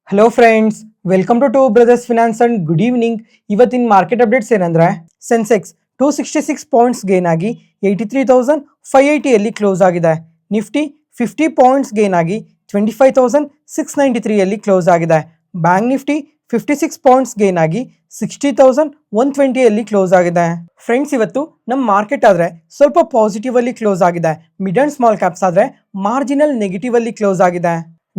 Hello friends, welcome to brothers finance and good evening. ಇವತ್ತಿನ market updates ಏನಂದ್ರೆ Sensex 266 points gain ಆಗಿ 83,580 close ಆಗಿದೆ. Nifty 50 points gain ಆಗಿ 25,693 close ಆಗಿದೆ. Bank Nifty 56 points gain ಆಗಿ 60,120 close ಆಗಿದೆ. ಫ್ರೆಂಡ್ಸ್, ಇವತ್ತು ನಮ್ಮ ಮಾರ್ಕೆಟ್ ಆದ್ರೆ ಸ್ವಲ್ಪ ಪಾಸಿಟಿವ್ ಅಲ್ಲಿ ಕ್ಲೋಸ್ ಆಗಿದೆ. ಮಿಡ್ ಅಂಡ್ ಸ್ಮಾಲ್ ಕ್ಯಾಪ್ಸ್ ಆದ್ರೆ ಮಾರ್ಜಿನಲ್ ನೆಗೆಟಿವ್ ಅಲ್ಲಿ ಕ್ಲೋಸ್ ಆಗಿದೆ.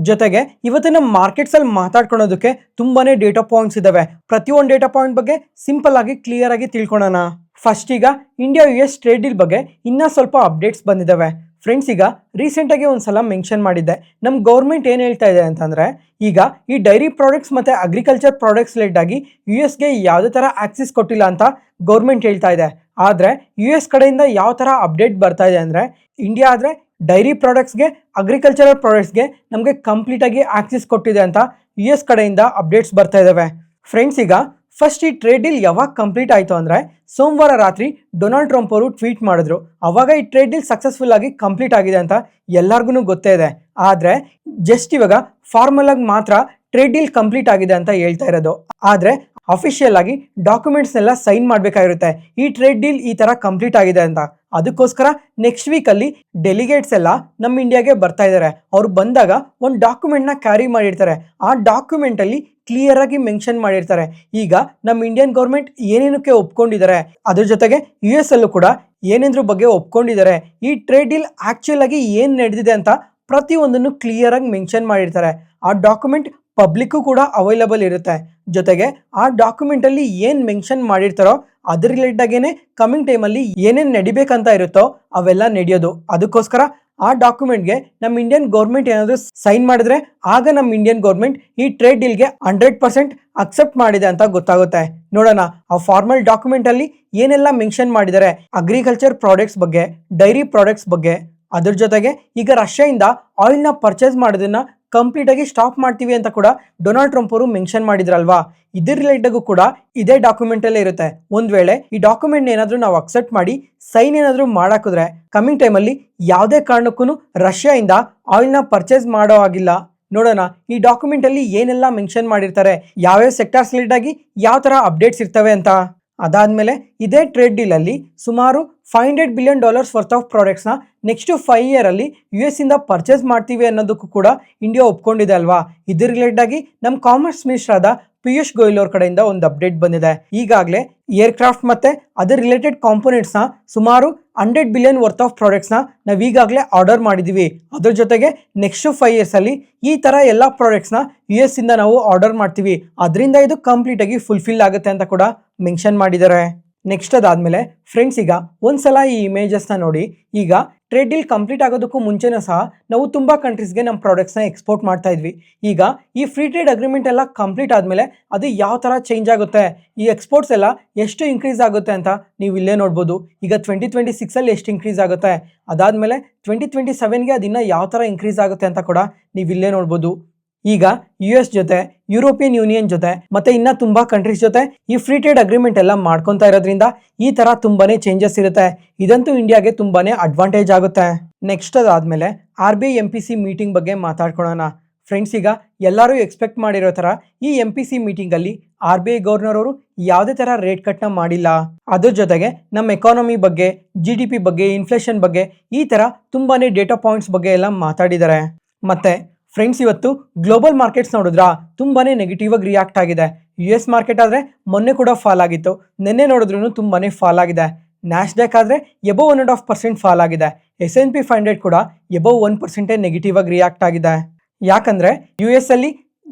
ಜೊತೆಗೆ ಇವತ್ತಿನ ಮಾರ್ಕೆಟ್ಸ್ ಅಲ್ಲಿ ಮಾತಾಡ್ಕೊಳ್ಳೋದಕ್ಕೆ ತುಂಬಾನೇ ಡೇಟಾ ಪಾಯಿಂಟ್ಸ್ ಇದಾವೆ. ಪ್ರತಿಯೊಂದು ಡೇಟಾ ಪಾಯಿಂಟ್ ಬಗ್ಗೆ ಸಿಂಪಲ್ ಆಗಿ ಕ್ಲಿಯರ್ ಆಗಿ ತಿಳ್ಕೊಳ್ಳೋಣ. ಫಸ್ಟ್ ಈಗ ಇಂಡಿಯಾ US ಟ್ರೇಡ್ ಡೀಲ್ ಬಗ್ಗೆ ಇನ್ನ ಸ್ವಲ್ಪ ಅಪ್ಡೇಟ್ಸ್ ಬಂದಿದ್ದಾವೆ. ಫ್ರೆಂಡ್ಸ್, ಈಗ ರೀಸೆಂಟ್ ಆಗಿ ಒಂದ್ಸಲ ಮೆನ್ಷನ್ ಮಾಡಿದ್ದೆ, ನಮ್ ಗೌರ್ಮೆಂಟ್ ಏನ್ ಹೇಳ್ತಾ ಇದೆ ಅಂತಂದ್ರೆ, ಈಗ ಈ ಡೈರಿ ಪ್ರಾಡಕ್ಟ್ಸ್ ಮತ್ತೆ ಅಗ್ರಿಕಲ್ಚರ್ ಪ್ರಾಡಕ್ಟ್ಸ್ ಲೆಡ್ ಆಗಿ US ಯಾವುದೇ ತರ ಆಕ್ಸಿಸ್ ಕೊಟ್ಟಿಲ್ಲ ಅಂತ ಗೌರ್ಮೆಂಟ್ ಹೇಳ್ತಾ ಇದೆ. ಆದ್ರೆ US ಕಡೆಯಿಂದ ಯಾವ ತರ ಅಪ್ಡೇಟ್ ಬರ್ತಾ ಇದೆ ಅಂದ್ರೆ, ಇಂಡಿಯಾ ಆದ್ರೆ ಡೈರಿ ಪ್ರಾಡಕ್ಟ್ಸ್ಗೆ ಅಗ್ರಿಕಲ್ಚರಲ್ ಪ್ರಾಡಕ್ಟ್ಸ್ಗೆ ನಮಗೆ ಕಂಪ್ಲೀಟ್ ಆಗಿ ಆಕ್ಸಿಸ್ ಕೊಟ್ಟಿದೆ ಅಂತ US ಕಡೆಯಿಂದ ಅಪ್ಡೇಟ್ಸ್ ಬರ್ತಾ ಇದಾವೆ. ಫ್ರೆಂಡ್ಸ್, ಈಗ ಫಸ್ಟ್ ಈ ಟ್ರೇಡ್ ಡೀಲ್ ಯಾವಾಗ ಕಂಪ್ಲೀಟ್ ಆಯಿತು ಅಂದರೆ, ಸೋಮವಾರ ರಾತ್ರಿ ಡೊನಾಲ್ಡ್ ಟ್ರಂಪ್ ಅವರು ಟ್ವೀಟ್ ಮಾಡಿದ್ರು. ಅವಾಗ ಈ ಟ್ರೇಡ್ ಡೀಲ್ ಸಕ್ಸಸ್ಫುಲ್ ಆಗಿ ಕಂಪ್ಲೀಟ್ ಆಗಿದೆ ಅಂತ ಎಲ್ಲರಿಗೂ ಗೊತ್ತೇ ಇದೆ. ಆದರೆ ಜಸ್ಟ್ ಇವಾಗ ಫಾರ್ಮಲ್ ಆಗಿ ಮಾತ್ರ ಟ್ರೇಡ್ ಡೀಲ್ ಕಂಪ್ಲೀಟ್ ಆಗಿದೆ ಅಂತ ಹೇಳ್ತಾ ಇರೋದು. ಆದರೆ ಅಫಿಷಿಯಲ್ ಆಗಿ ಡಾಕ್ಯುಮೆಂಟ್ಸ್ ಎಲ್ಲ ಸೈನ್ ಮಾಡಬೇಕಾಗಿರುತ್ತೆ ಈ ಟ್ರೇಡ್ ಡೀಲ್ ಈ ತರ ಕಂಪ್ಲೀಟ್ ಆಗಿದೆ ಅಂತ. ಅದಕ್ಕೋಸ್ಕರ ನೆಕ್ಸ್ಟ್ ವೀಕ್ ಅಲ್ಲಿ ಡೆಲಿಗೇಟ್ಸ್ ಎಲ್ಲ ನಮ್ಮ ಇಂಡಿಯಾಗೆ ಬರ್ತಾ ಇದ್ದಾರೆ. ಅವ್ರು ಬಂದಾಗ ಒಂದು ಡಾಕ್ಯುಮೆಂಟ್ ನ ಕ್ಯಾರಿ ಮಾಡಿರ್ತಾರೆ. ಆ ಡಾಕ್ಯುಮೆಂಟ್ ಅಲ್ಲಿ ಕ್ಲಿಯರ್ ಆಗಿ ಮೆನ್ಷನ್ ಮಾಡಿರ್ತಾರೆ ಈಗ ನಮ್ಮ ಇಂಡಿಯನ್ ಗೌರ್ಮೆಂಟ್ ಏನೇನಕ್ಕೆ ಒಪ್ಕೊಂಡಿದ್ದಾರೆ, ಅದ್ರ ಜೊತೆಗೆ US ಅಲ್ಲೂ ಕೂಡ ಏನೇದ್ರ ಬಗ್ಗೆ ಒಪ್ಕೊಂಡಿದ್ದಾರೆ, ಈ ಟ್ರೇಡ್ ಡೀಲ್ ಆಕ್ಚುಯಲ್ ಆಗಿ ಏನ್ ನಡೆದಿದೆ ಅಂತ ಪ್ರತಿಯೊಂದನ್ನು ಕ್ಲಿಯರ್ ಆಗಿ ಮೆನ್ಷನ್ ಮಾಡಿರ್ತಾರೆ. ಆ ಡಾಕ್ಯುಮೆಂಟ್ ಪಬ್ಲಿಕ್ಕು ಕೂಡ ಅವೈಲಬಲ್ ಇರುತ್ತೆ. ಜೊತೆಗೆ ಆ ಡಾಕ್ಯುಮೆಂಟ್ ಅಲ್ಲಿ ಏನ್ ಮೆನ್ಷನ್ ಮಾಡಿರ್ತಾರೋ ಅದ್ರ ರಿಲೇಟೆಡ್ ಆಗೇನೆ ಕಮಿಂಗ್ ಟೈಮಲ್ಲಿ ಏನೇನ್ ನಡಿಬೇಕಂತ ಇರುತ್ತೋ ಅವೆಲ್ಲ ನಡೆಯೋದು. ಅದಕ್ಕೋಸ್ಕರ ಆ ಡಾಕ್ಯುಮೆಂಟ್ಗೆ ನಮ್ಮ ಇಂಡಿಯನ್ ಗೌರ್ಮೆಂಟ್ ಏನಾದರೂ ಸೈನ್ ಮಾಡಿದ್ರೆ ಆಗ ನಮ್ಮ ಇಂಡಿಯನ್ ಗೌರ್ಮೆಂಟ್ ಈ ಟ್ರೇಡ್ ಡೀಲ್ಗೆ 100% ಅಕ್ಸೆಪ್ಟ್ ಮಾಡಿದೆ ಅಂತ ಗೊತ್ತಾಗುತ್ತೆ. ನೋಡೋಣ ಆ ಫಾರ್ಮಲ್ ಡಾಕ್ಯುಮೆಂಟ್ ಅಲ್ಲಿ ಏನೆಲ್ಲ ಮೆನ್ಷನ್ ಮಾಡಿದ್ದಾರೆ ಅಗ್ರಿಕಲ್ಚರ್ ಪ್ರಾಡಕ್ಟ್ಸ್ ಬಗ್ಗೆ, ಡೈರಿ ಪ್ರಾಡಕ್ಟ್ಸ್ ಬಗ್ಗೆ. ಅದ್ರ ಜೊತೆಗೆ ಈಗ ರಷ್ಯಾದಿಂದ ಆಯಿಲ್ನ ಪರ್ಚೇಸ್ ಮಾಡೋದನ್ನ ಕಂಪ್ಲೀಟ್ ಆಗಿ ಸ್ಟಾಪ್ ಮಾಡ್ತೀವಿ ಅಂತ ಕೂಡ ಡೊನಾಲ್ಡ್ ಟ್ರಂಪ್ ಅವರು ಮೆನ್ಷನ್ ಮಾಡಿದ್ರಲ್ವಾ. ಇದ್ರ ರಿಲೇಟೆಡ್ ಕೂಡ ಇದೇ ಡಾಕ್ಯುಮೆಂಟ್ ಅಲ್ಲೇ ಇರುತ್ತೆ. ಒಂದ್ ವೇಳೆ ಈ ಡಾಕ್ಯುಮೆಂಟ್ ಏನಾದ್ರೂ ನಾವು ಅಕ್ಸೆಪ್ಟ್ ಮಾಡಿ ಸೈನ್ ಏನಾದ್ರೂ ಮಾಡಾಕಿದ್ರೆ ಕಮಿಂಗ್ ಟೈಮಲ್ಲಿ ಯಾವುದೇ ಕಾರಣಕ್ಕೂ ರಷ್ಯಾದಿಂದ ಆಯಿಲ್ನ ಪರ್ಚೇಸ್ ಮಾಡೋ ಆಗಿಲ್ಲ. ನೋಡೋಣ ಈ ಡಾಕ್ಯುಮೆಂಟ್ ಅಲ್ಲಿ ಏನೆಲ್ಲ ಮೆನ್ಷನ್ ಮಾಡಿರ್ತಾರೆ, ಯಾವ್ಯಾವ ಸೆಕ್ಟರ್ಸ್ ರಿಲೇಟೆಡ್ ಆಗಿ ಯಾವ ತರ ಅಪ್ಡೇಟ್ಸ್ ಇರ್ತವೆ ಅಂತ. ಅದಾದ್ಮೇಲೆ ಇದೇ ಟ್ರೇಡ್ ಡೀಲ್ ಅಲ್ಲಿ ಸುಮಾರು $500 ಬಿಲಿಯನ್ ವರ್ತ್ ಆಫ್ ಪ್ರಾಡಕ್ಟ್ಸ್ನ ನೆಕ್ಸ್ಟ್ 5 ಇಯರ್ ಅಲ್ಲಿ US ಇಂದ ಪರ್ಚೇಸ್ ಮಾಡ್ತೀವಿ ಅನ್ನೋದಕ್ಕೂ ಕೂಡ ಇಂಡಿಯಾ ಒಪ್ಕೊಂಡಿದೆ ಅಲ್ವಾ. ಇದ್ರ ರಿಲೇಟೆಡ್ ಆಗಿ ನಮ್ಮ ಕಾಮರ್ಸ್ ಮಿನಿಸ್ಟರ್ ಆದ ಪಿಯೂಷ್ ಗೋಯಲ್ ಅವ್ರ ಕಡೆಯಿಂದ ಒಂದು ಅಪ್ಡೇಟ್ ಬಂದಿದೆ. ಈಗಾಗಲೇ ಏರ್ಕ್ರಾಫ್ಟ್ ಮತ್ತೆ ಅದರ ರಿಲೇಟೆಡ್ ಕಾಂಪೋನೆಂಟ್ಸ್ನ ಸುಮಾರು $100 ಬಿಲಿಯನ್ ವರ್ತ್ ಆಫ್ ಪ್ರಾಡಕ್ಟ್ಸ್ನ ನಾವು ಈಗಾಗಲೇ ಆರ್ಡರ್ ಮಾಡಿದ್ದೀವಿ. ಅದ್ರ ಜೊತೆಗೆ ನೆಕ್ಸ್ಟ್ 5 ಇಯರ್ಸ್ ಅಲ್ಲಿ ಈ ತರ ಎಲ್ಲ ಪ್ರಾಡಕ್ಟ್ಸ್ನ US ಇಂದ ನಾವು ಆರ್ಡರ್ ಮಾಡ್ತೀವಿ. ಅದರಿಂದ ಇದು ಕಂಪ್ಲೀಟ್ ಆಗಿ ಫುಲ್ಫಿಲ್ ಆಗುತ್ತೆ ಅಂತ ಕೂಡ ಮೆನ್ಷನ್ ಮಾಡಿದ್ದಾರೆ. ನೆಕ್ಸ್ಟ್ ಅದಾದ್ಮೇಲೆ ಫ್ರೆಂಡ್ಸ್, ಈಗ ಒಂದ್ಸಲ ಈ ಇಮೇಜಸ್ನ ನೋಡಿ. ಈಗ ಟ್ರೇಡ್ ಡೀಲ್ ಕಂಪ್ಲೀಟ್ ಆಗೋದಕ್ಕೂ ಮುಂಚೆನೂ ಸಹ ನಾವು ತುಂಬ ಕಂಟ್ರೀಸ್ಗೆ ನಮ್ಮ ಪ್ರಾಡಕ್ಟ್ಸ್ನ ಎಕ್ಸ್ಪೋರ್ಟ್ ಮಾಡ್ತಾ ಇದ್ವಿ. ಈಗ ಈ ಫ್ರೀ ಟ್ರೇಡ್ ಅಗ್ರಿಮೆಂಟ್ ಎಲ್ಲ ಕಂಪ್ಲೀಟ್ ಆದಮೇಲೆ ಅದು ಯಾವ ಥರ ಚೇಂಜ್ ಆಗುತ್ತೆ, ಈ ಎಕ್ಸ್ಪೋರ್ಟ್ಸ್ ಎಲ್ಲ ಎಷ್ಟು ಇನ್ಕ್ರೀಸ್ ಆಗುತ್ತೆ ಅಂತ ನೀವು ಇಲ್ಲೇ ನೋಡ್ಬೋದು. ಈಗ 2026 ಎಷ್ಟು ಇನ್ಕ್ರೀಸ್ ಆಗುತ್ತೆ, ಅದಾದಮೇಲೆ 2027ಗೆ ಅದನ್ನ ಯಾವ ಥರ ಇನ್ಕ್ರೀಸ್ ಆಗುತ್ತೆ ಅಂತ ಕೂಡ ನೀವು ಇಲ್ಲೇ ನೋಡ್ಬೋದು. ಈಗ US ಜೊತೆ, ಯುರೋಪಿಯನ್ ಯೂನಿಯನ್ ಜೊತೆ ಮತ್ತೆ ಇನ್ನ ತುಂಬಾ ಕಂಟ್ರೀಸ್ ಜೊತೆ ಈ ಫ್ರೀ ಟ್ರೇಡ್ ಅಗ್ರಿಮೆಂಟ್ ಎಲ್ಲ ಮಾಡ್ಕೊತಾ ಇರೋದ್ರಿಂದ ಈ ತರ ತುಂಬಾನೇ ಚೇಂಜಸ್ ಇರುತ್ತೆ. ಇದಂತೂ ಇಂಡಿಯಾಗೆ ತುಂಬಾನೇ ಅಡ್ವಾಂಟೇಜ್ ಆಗುತ್ತೆ. ನೆಕ್ಸ್ಟ್ ಅದಾದ್ಮೇಲೆ RBI MPC ಮೀಟಿಂಗ್ ಬಗ್ಗೆ ಮಾತಾಡ್ಕೊಳ್ಳೋಣ. ಫ್ರೆಂಡ್ಸ್, ಈಗ ಎಲ್ಲರೂ ಎಕ್ಸ್ಪೆಕ್ಟ್ ಮಾಡಿರೋ ತರ ಈ MPC ಮೀಟಿಂಗ್ ಅಲ್ಲಿ RBI ಗವರ್ನರ್ ಅವರು ಯಾವುದೇ ತರ ರೇಟ್ ಕಟ್ನ ಮಾಡಿಲ್ಲ. ಅದ್ರ ಜೊತೆಗೆ ನಮ್ಮ ಎಕಾನಮಿ ಬಗ್ಗೆ, GDP ಬಗ್ಗೆ, ಇನ್ಫ್ಲೇಷನ್ ಬಗ್ಗೆ ಈ ತರ ತುಂಬಾನೇ ಡೇಟಾ ಪಾಯಿಂಟ್ಸ್ ಬಗ್ಗೆ ಎಲ್ಲ ಮಾತಾಡಿದ್ದಾರೆ. ಮತ್ತೆ ಫ್ರೆಂಡ್ಸ್, ಇವತ್ತು ಗ್ಲೋಬಲ್ ಮಾರ್ಕೆಟ್ಸ್ ನೋಡಿದ್ರಾ ತುಂಬಾನೇ ನೆಗೆಟಿವ್ ಆಗಿ ರಿಯಾಕ್ಟ್ ಆಗಿದೆ. US ಮಾರ್ಕೆಟ್ ಆದ್ರೆ ಮೊನ್ನೆ ಕೂಡ ಫಾಲ್ ಆಗಿತ್ತು, ನಿನ್ನೆ ನೋಡಿದ್ರು ತುಂಬಾನೇ ಫಾಲ್ ಆಗಿದೆ. ನ್ಯಾಸ್ಡ್ಯಾಕ್ ಆದ್ರೆ ಎಬೋ 1.5% ಫಾಲ್ ಆಗಿದೆ. S&P 500 ಕೂಡ ಎಬೋ 1% ನೆಗೆಟಿವ್ ಆಗಿ ರಿಯಾಕ್ಟ್ ಆಗಿದೆ. ಯಾಕಂದ್ರೆ US ಅಲ್ಲಿ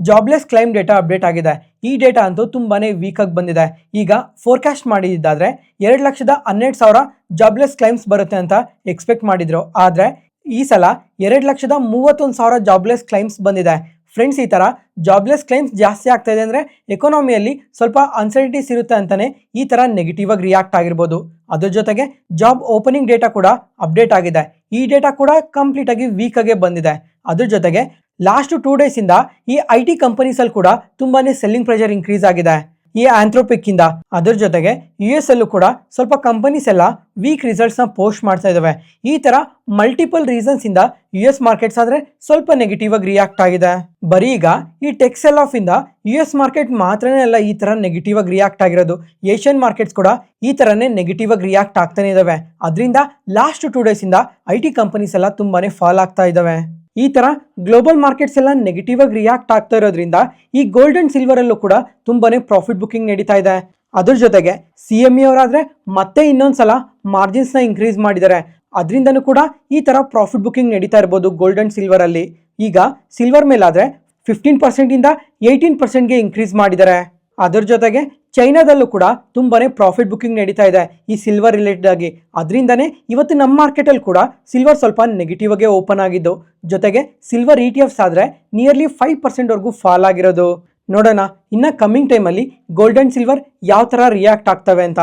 ಜಾಬ್ಲೆಸ್ ಕ್ಲೈಮ್ ಡೇಟಾ ಅಪ್ಡೇಟ್ ಆಗಿದೆ. ಈ ಡೇಟಾ ಅಂತೂ ತುಂಬಾನೇ ವೀಕ್ ಆಗಿ ಬಂದಿದೆ. ಈಗ ಫೋರ್ಕಾಸ್ಟ್ ಮಾಡಿದ್ದಾದ್ರೆ 2,12,000 ಜಾಬ್ಲೆಸ್ ಕ್ಲೈಮ್ಸ್ ಬರುತ್ತೆ ಅಂತ ಎಕ್ಸ್ಪೆಕ್ಟ್ ಮಾಡಿದ್ರು. ಆದ್ರೆ ಈ ಸಲ 2,31,000 ಜಾಬ್ಲೆಸ್ ಕ್ಲೈಮ್ಸ್ ಬಂದಿದೆ. ಫ್ರೆಂಡ್ಸ್, ಈ ತರ ಜಾಬ್ಲೆಸ್ ಕ್ಲೈಮ್ಸ್ ಜಾಸ್ತಿ ಆಗ್ತಾ ಇದೆ ಅಂದ್ರೆ ಎಕಾನಮಿಯಲ್ಲಿ ಸ್ವಲ್ಪ ಅನ್ಸರ್ಟಿನೀಸ್ ಇರುತ್ತೆ ಅಂತಾನೆ ಈ ತರ ನೆಗೆಟಿವ್ ಆಗಿ ರಿಯಾಕ್ಟ್ ಆಗಿರ್ಬೋದು. ಅದ್ರ ಜೊತೆಗೆ ಜಾಬ್ ಓಪನಿಂಗ್ ಡೇಟಾ ಕೂಡ ಅಪ್ಡೇಟ್ ಆಗಿದೆ. ಈ ಡೇಟಾ ಕೂಡ ಕಂಪ್ಲೀಟ್ ಆಗಿ ವೀಕ್ ಆಗಿ ಬಂದಿದೆ. ಅದ್ರ ಜೊತೆಗೆ ಲಾಸ್ಟ್ 2 ಡೇಸ್ ಇಂದ ಈ IT ಕಂಪನೀಸ್ ಅಲ್ಲಿ ಕೂಡ ತುಂಬಾನೇ ಸೆಲ್ಲಿಂಗ್ ಪ್ರೆಷರ್ ಇನ್ಕ್ರೀಸ್ ಆಗಿದೆ. ಈ ಆಂಥ್ರೋಪಿಕ್ ಇಂದ. ಅದರ ಜೊತೆಗೆ US ಅಲ್ಲೂ ಕೂಡ ಸ್ವಲ್ಪ ಕಂಪನೀಸ್ ಎಲ್ಲ ವೀಕ್ ರಿಸಲ್ಟ್ಸ್ ನ ಪೋಸ್ಟ್ ಮಾಡ್ತಾ ಇದಾವೆ. ಈ ತರ ಮಲ್ಟಿಪಲ್ ರೀಸನ್ಸ್ ಇಂದ US ಮಾರ್ಕೆಟ್ಸ್ ಆದ್ರೆ ಸ್ವಲ್ಪ ನೆಗೆಟಿವ್ ಆಗಿ ರಿಯಾಕ್ಟ್ ಆಗಿದೆ. ಬರೀ ಈಗ ಈ ಟೆಕ್ ಸೆಲ್ ಆಫ್ ಇಂದ US ಮಾರ್ಕೆಟ್ ಮಾತ್ರನೇ ಅಲ್ಲ ಈ ತರ ನೆಗೆಟಿವ್ ಆಗಿ ರಿಯಾಕ್ಟ್ ಆಗಿರೋದು, ಏಷ್ಯನ್ ಮಾರ್ಕೆಟ್ಸ್ ಕೂಡ ಈ ತರನೇ ನೆಗೆಟಿವ್ ಆಗಿ ರಿಯಾಕ್ಟ್ ಆಗ್ತಾನೆ ಇದಾವೆ. ಅದರಿಂದ ಲಾಸ್ಟ್ 2 ಡೇಸ್ ಇಂದ IT ಕಂಪನೀಸ್ ಎಲ್ಲ ತುಂಬಾನೇ ಫಾಲ್ ಆಗ್ತಾ ಇದಾವೆ. ಈ ತರ ಗ್ಲೋಬಲ್ ಮಾರ್ಕೆಟ್ಸ್ ಎಲ್ಲ ನೆಗೆಟಿವ್ ಆಗಿ ರಿಯಾಕ್ಟ್ ಆಗ್ತಾ ಇರೋದ್ರಿಂದ ಈ ಗೋಲ್ಡ್ ಅಂಡ್ ಸಿಲ್ವರ್ ಅಲ್ಲೂ ಕೂಡ ತುಂಬಾನೇ ಪ್ರಾಫಿಟ್ ಬುಕಿಂಗ್ ನಡೀತಾ ಇದೆ. ಅದ್ರ ಜೊತೆಗೆ CME ಅವರಾದ್ರೆ ಮತ್ತೆ ಇನ್ನೊಂದ್ಸಲ ಮಾರ್ಜಿನ್ಸ್ ನ ಇನ್ಕ್ರೀಸ್ ಮಾಡಿದ್ದಾರೆ. ಅದರಿಂದನೂ ಕೂಡ ಈ ತರ ಪ್ರಾಫಿಟ್ ಬುಕಿಂಗ್ ನಡೀತಾ ಇರಬಹುದು ಗೋಲ್ಡ್ ಅಂಡ್ ಸಿಲ್ವರ್ ಅಲ್ಲಿ. ಈಗ ಸಿಲ್ವರ್ ಮೇಲಾದ್ರೆ 15% ಇಂದ 18%ಗೆ ಇನ್ಕ್ರೀಸ್ ಮಾಡಿದ್ದಾರೆ. ಅದರ ಜೊತೆಗೆ ಚೈನಾದಲ್ಲೂ ಕೂಡ ತುಂಬಾನೇ ಪ್ರಾಫಿಟ್ ಬುಕಿಂಗ್ ನಡೀತಾ ಇದೆ ಈ ಸಿಲ್ವರ್ ರಿಲೇಟೆಡ್ ಆಗಿ. ಅದರಿಂದನೇ ಇವತ್ತು ನಮ್ಮ ಮಾರ್ಕೆಟ್ ಅಲ್ಲಿ ಕೂಡ ಸಿಲ್ವರ್ ಸ್ವಲ್ಪ ನೆಗೆಟಿವ್ ಆಗಿ ಓಪನ್ ಆಗಿದ್ದು. ಜೊತೆಗೆ ಸಿಲ್ವರ್ ETFs ಆದ್ರೆ ನಿಯರ್ಲಿ 5% ವರೆಗೂ ಫಾಲ್ ಆಗಿರೋದು. ನೋಡೋಣ ಇನ್ನ ಕಮ್ಮಿಂಗ್ ಟೈಮಲ್ಲಿ ಗೋಲ್ಡ್ ಅಂಡ್ ಸಿಲ್ವರ್ ಯಾವ ತರ ರಿಯಾಕ್ಟ್ ಆಗ್ತವೆ ಅಂತ.